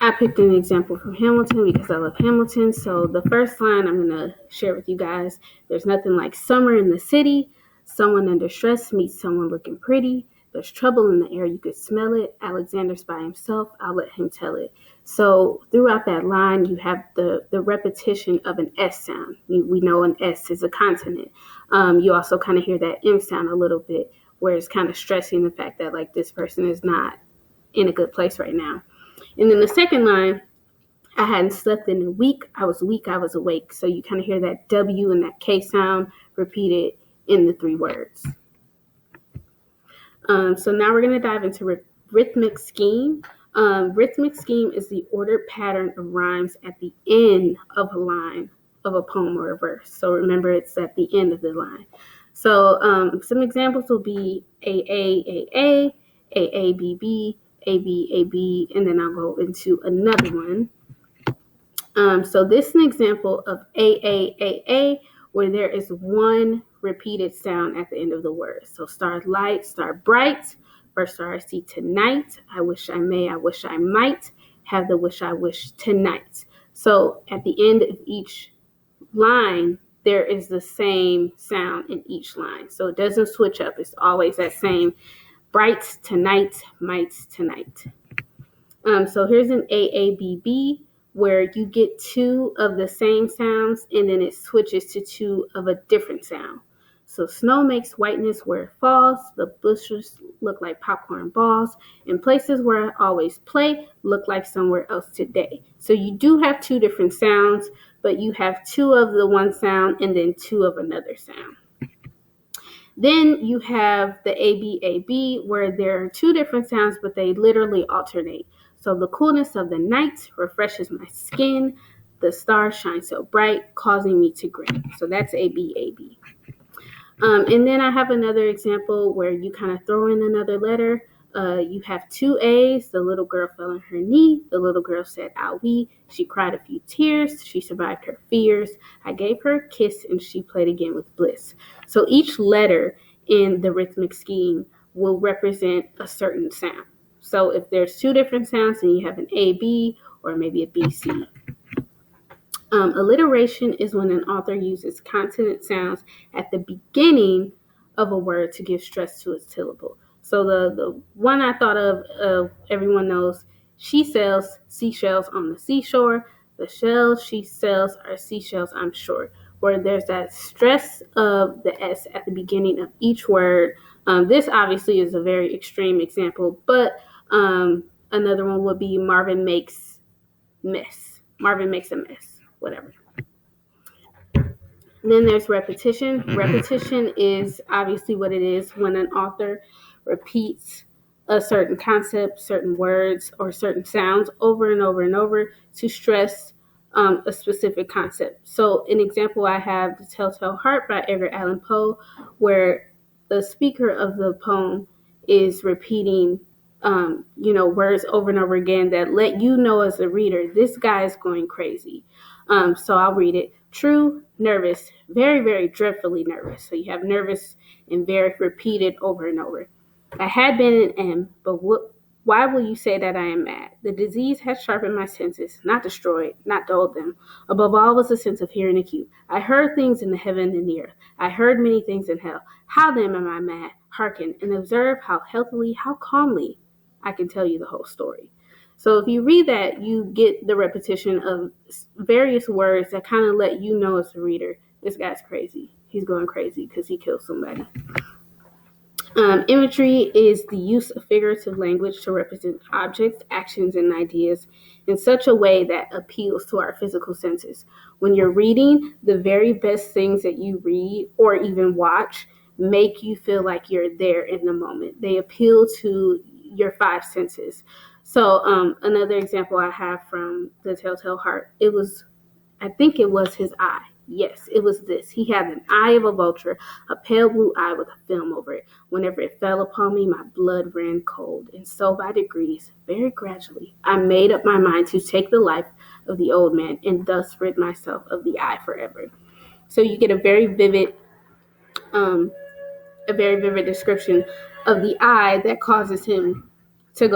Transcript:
I picked an example from Hamilton because I love Hamilton. So the first line I'm going to share with you guys, there's nothing like summer in the city. Someone under stress meets someone looking pretty. There's trouble in the air, you could smell it. Alexander's by himself, I'll let him tell it. So throughout that line, you have the repetition of an S sound. We know an S is a consonant. You also kind of hear that M sound a little bit, where it's kind of stressing the fact that like this person is not in a good place right now. And then the second line, I hadn't slept in a week. I was weak, I was awake. So you kind of hear that W and that K sound repeated in the three words. So now we're going to dive into rhythmic scheme. Rhythmic scheme is the ordered pattern of rhymes at the end of a line of a poem or a verse. So remember, it's at the end of the line. So some examples will be A, B, A, B, and then I'll go into another one. So this is an example of A, where there is one repeated sound at the end of the word. So start light, start bright. First star I see tonight. I wish I may, I wish I might have the wish I wish tonight. So at the end of each line, there is the same sound in each line. So it doesn't switch up. It's always that same bright tonight, might tonight. So here's an AABB where you get two of the same sounds and then it switches to two of a different sound. So snow makes whiteness where it falls. The bushes look like popcorn balls. And places where I always play look like somewhere else today. So you do have two different sounds, but you have two of the one sound and then two of another sound. Then you have the ABAB where there are two different sounds, but they literally alternate. So the coolness of the night refreshes my skin. The stars shine so bright, causing me to grin. So that's ABAB. And then I have another example where you kind of throw in another letter. You have two A's. The little girl fell on her knee. The little girl said, "Ah wee." She cried a few tears. She survived her fears. I gave her a kiss and she played again with bliss. So each letter in the rhythmic scheme will represent a certain sound. So if there's two different sounds, then you have an A, B, or maybe a B, C. Alliteration is when an author uses consonant sounds at the beginning of a word to give stress to its syllable. So the one I thought of, everyone knows, she sells seashells on the seashore. The shells she sells are seashells, I'm sure. Where there's that stress of the S at the beginning of each word. This obviously is a very extreme example, but another one would be Marvin makes mess. Marvin makes a mess. Whatever. Then there's repetition. Repetition is obviously what it is when an author repeats a certain concept, certain words, or certain sounds over and over and over to stress a specific concept. So an example I have, The Telltale Heart by Edgar Allan Poe, where the speaker of the poem is repeating words over and over again that let you know as a reader, this guy is going crazy. So I'll read it. True, nervous, very, very dreadfully nervous. So you have nervous and very repeated over and over. I had been an M, but why will you say that I am mad? The disease has sharpened my senses, not destroyed, not dulled them. Above all was a sense of hearing acute. I heard things in the heaven and the earth. I heard many things in hell. How then am I mad? Hearken and observe how healthily, how calmly I can tell you the whole story. So if you read that, you get the repetition of various words that kind of let you know as a reader, this guy's crazy. He's going crazy because he killed somebody. Imagery is the use of figurative language to represent objects, actions, and ideas in such a way that appeals to our physical senses. When you're reading, the very best things that you read or even watch make you feel like you're there in the moment. They appeal to your five senses. So another example I have from The Telltale Heart, I think it was his eye. Yes, it was this. He had an eye of a vulture, a pale blue eye with a film over it. Whenever it fell upon me, my blood ran cold. And so by degrees, very gradually, I made up my mind to take the life of the old man and thus rid myself of the eye forever. So you get a very vivid description of the eye that causes him